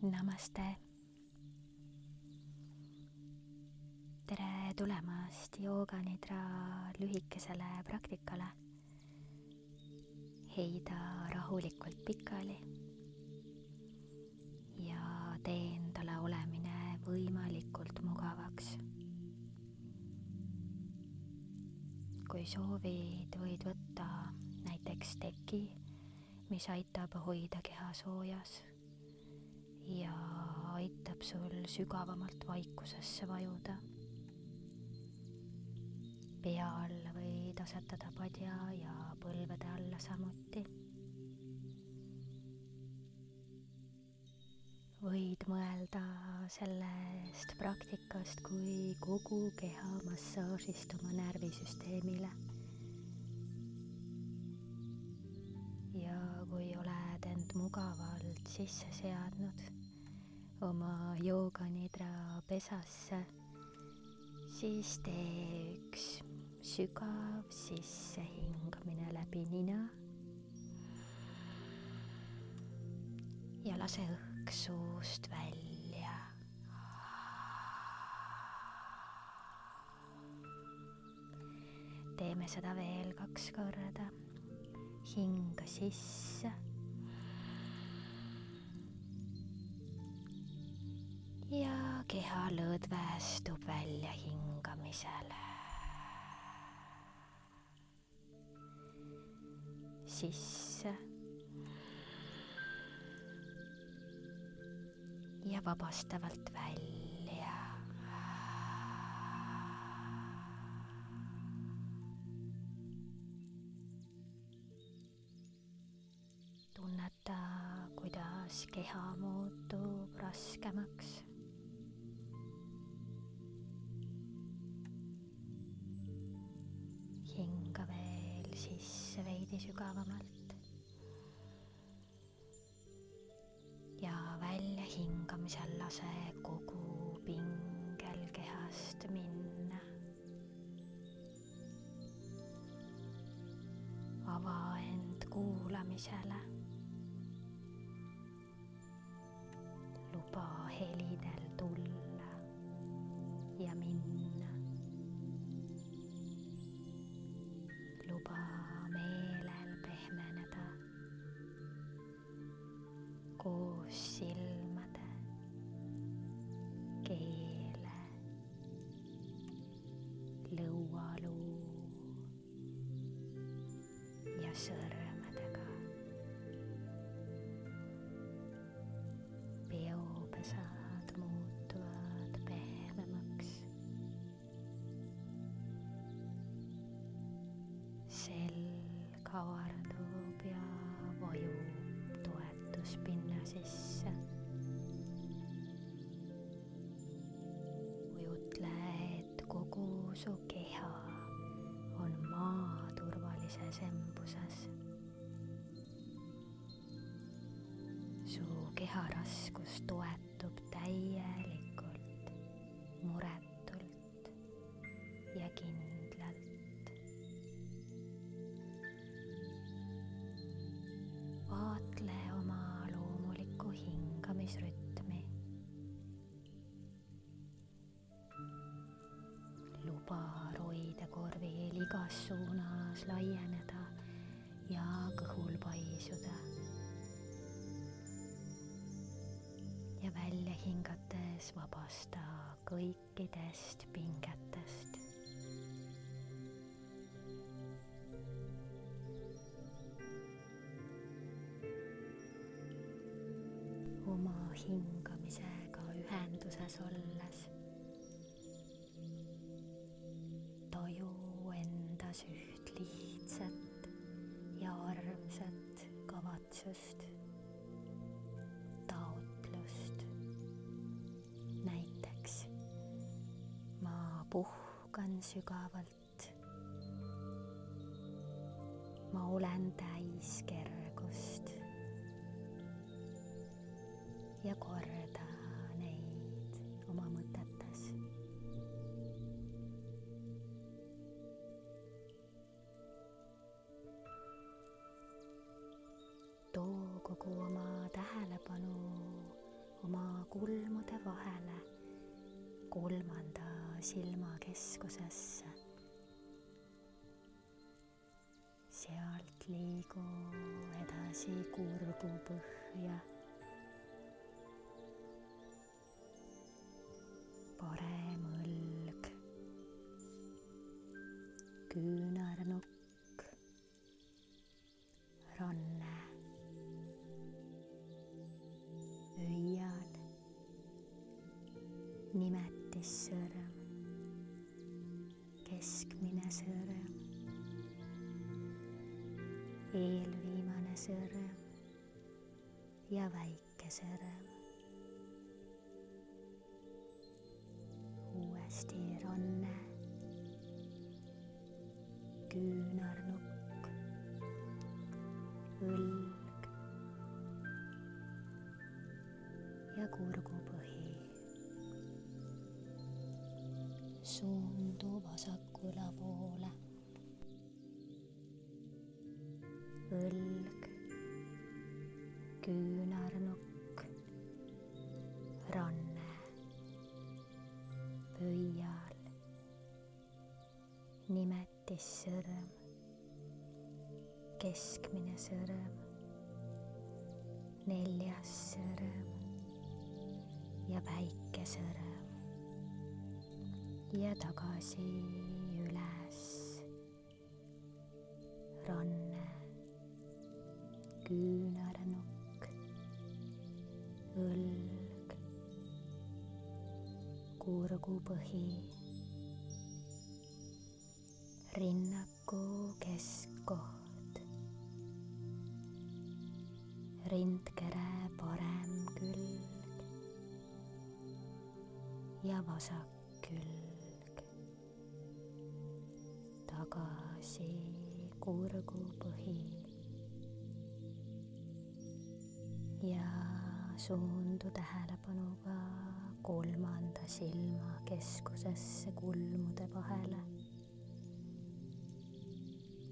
Namaste. Tere tulemast Jooganidra lühikesele praktikale. Heida rahulikult pikali ja tee endale olemine võimalikult mugavaks. Kui soovid, võid võtta näiteks teki, mis aitab hoida keha soojas ja aitab sul sügavamalt vaikusesse vajuda. Pea alla võid asetada padja ja põlvede alla samuti. Võid mõelda sellest praktikast kui kogu keha massaažist oma närvisüsteemile. Ja kui oled end mugavalt sisse seadnud oma Jooganidra pesasse, siis tee üks sügav sissehingamine läbi nina ja lase õhk suust välja. Teeme seda veel 2 korda. Hinga sisse ja keha lõdvestub välja hingamisele. Sisse ja vabastavalt välja. Tunneta, kuidas keha muutub raskemaks. Hinga veel sisse veidi sügavamalt ja välja hingamisel lase kogu pingel kehast minna. Ava end kuulamisele. Luba helidel tulla ja minna. Luba meelel pehmeneda koos silmade, keele, lõualuu ja sõrmedega. Peopesad muutuvad pehmemaks. Selg avardub ja vajub toetuspinna sisse. Kujutle, et kogu su keha on maa turvalises embuses. Su keharaskus toetub täielikult, muretult ja kindlalt. Vaatle oma loomulikku hingamisrütmi. Luba roide korvil igas suunas laieneda ja kõhul paisuda. Ja välja hingates vabasta kõikidest pingetest. Oma hingamisega ühenduses olles taju endas üht lihtsat ja armsat kavatsust, taotlust. Näiteks ma puhkan sügavalt. Ma olen täis kergust ja korda neid oma mõtetes. Too kogu oma tähelepanu oma silmakeskusesse. Sealt liigu edasi kurgu põhja. Parem õlg, küünarnukk, ranne, öial, nimetissõrm, keskmine sõrm, eelviimane sõrm ja väike sõrm. Uuesti ranne, küünarnukk, õlg ja kurgupõhi. Suundu vasakula poole. Õlg, küünarnukk, ranne, pöial, nimetissõrm, keskmine sõrm, neljas sõrm ja väike sõrm ja tagasi üles, ranne, küünarnukk, õlg, kurgupõhi, rinnaku keskkoht, rindkere parem külg ja vasak külg, tagasi kurgupõhi ja suundu tähelepanuga kolmanda silma keskusesse kulmude vahele.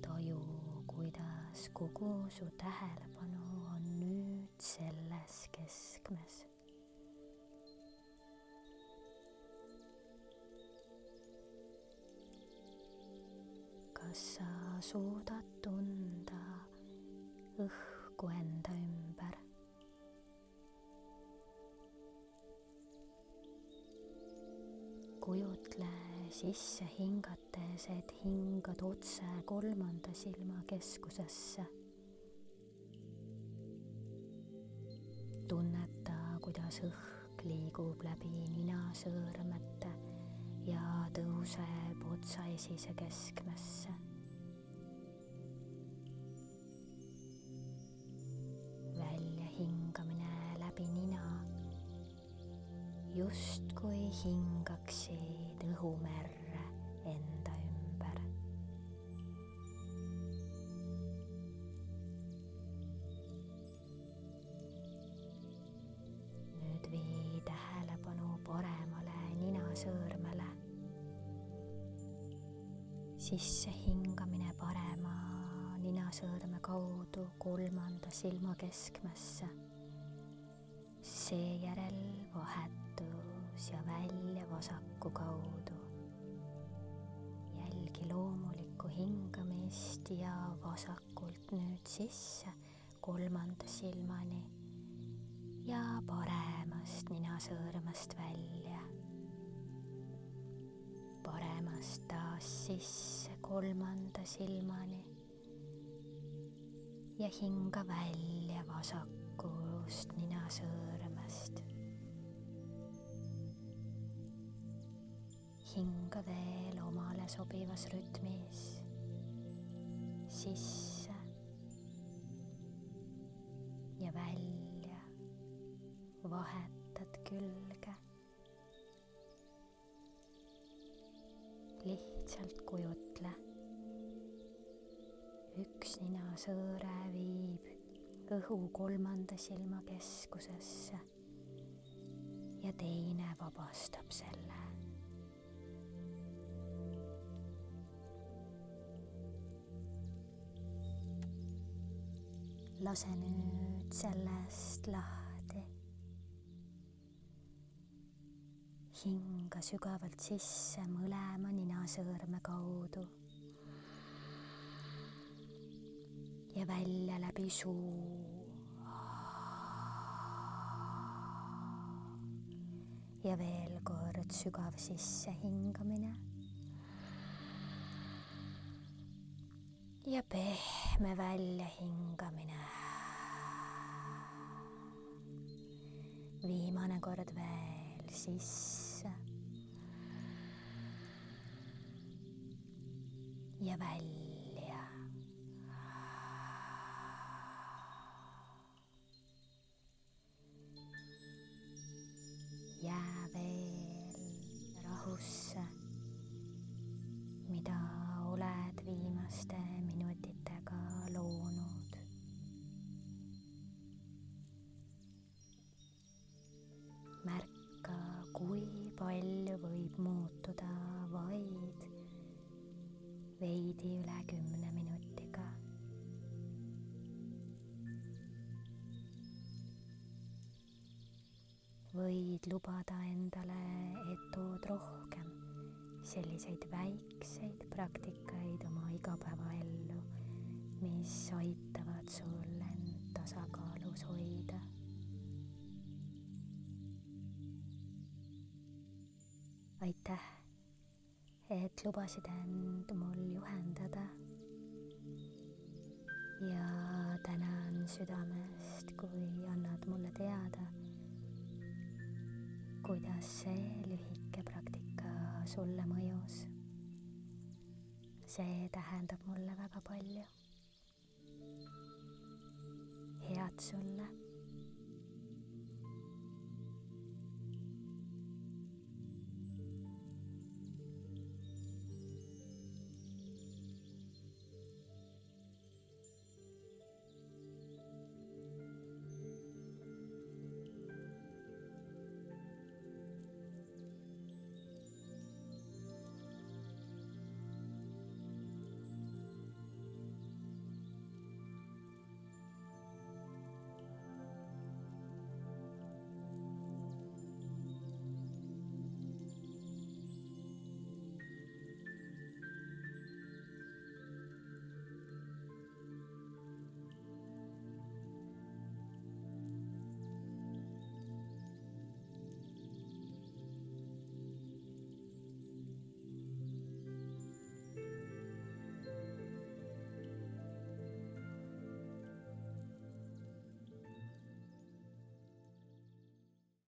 Taju, kuidas kogu su tähelepanu on nüüd selles keskmes. Kas sa suudad tunda õhku enda ümber? Kujutle sisse hingates, et hingad otse kolmanda silma keskusesse. Tunneta, kuidas õhk liigub läbi ninasõõrmete ja tõuseb otsaesise keskmesse. Väljahingamine läbi nina, justkui hingaksid õhumerre enda ümber. Nüüd vii tähelepanu paremale ninasõõrmele. Sissehingamine parema ninasõõrme kaudu kolmanda silma keskmesse. Seejärel vahetus ja välja vasaku kaudu. Jälgi loomulikku hingamist ja vasakult nüüd sisse kolmanda silmani ja paremast ninasõõrmest välja. Paremast taas sisse kolmanda silmani ja hinga välja vasakust ninasõõrmest. Hinga veel omale sobivas rütmis sisse ja välja, vahetad külge. Lihtsalt kujutle. Üks ninasõõre viib õhu kolmanda silma keskusesse ja teine vabastab selle. Lase nüüd sellest lahti. hinga sügavalt sisse mõlema ninasõõrme kaudu ja välja läbi suu. Ja veel kord sügav sisse hingamine ja pehme välja hingamine. Viimane kord veel sisse ja välja. Jää veel rahusse, mida oled viimaste minutitega loonud. Märka, kui palju võib muutuda vaid veidi üle 10 minutiga. Võid lubada endale, et tood rohkem selliseid väikseid praktikaid oma igapäevaellu, mis aitavad sul end tasakaalus hoida. Aitäh, et lubasid end mul juhendada ja tänan südamest, kui annad mulle teada, kuidas see lühike praktika sulle mõjus. See tähendab mulle väga palju. Head sulle!